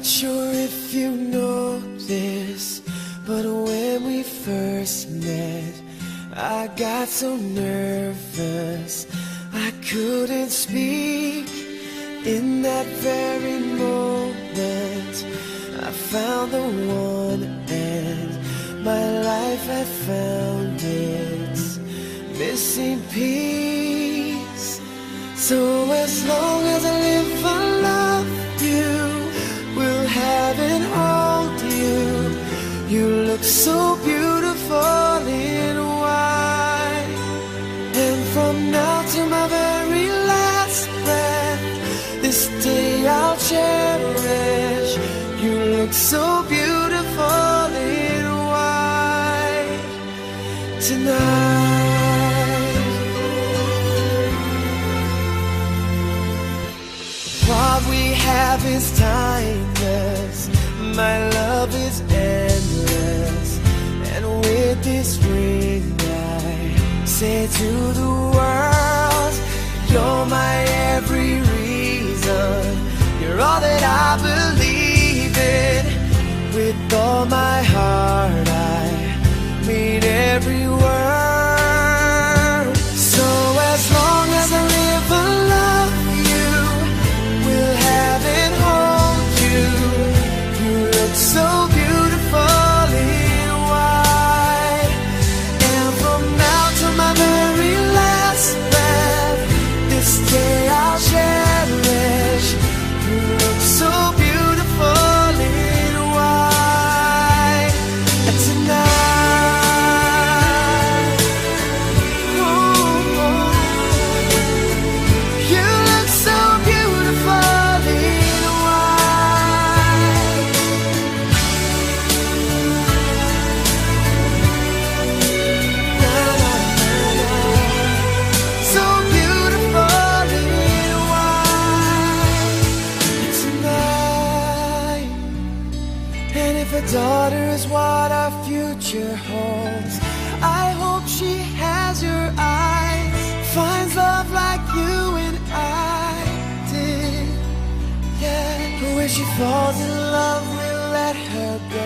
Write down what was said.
sure if you know this, but when we first met, I got so nervous I couldn't speak. In that very moment, I found the one, and my life had found its missing piece. So as long as I live, I love you, will have and hold you. You look so beautiful in white, and from now to my very last breath, this day I'll cherish. You look so beautiful in white tonight. What we have is timeless, my love is endless, and with this ring I say to the world, you're my every reason, you're all that I believe in. With all my heart I mean every word. So as long as I live, I love you, will have and hold you. You look so beautiful in white, and from now to my very last breath, this day I'll cherish. You look so beautiful in white tonight. Ooh, you look so beautiful in white. Na, na, na, na. So beautiful in white tonight. And if a daughter is what our future holds, I hope she has your eyes, finds love like you and I did. Yeah, but when she falls in love, we'll let her go.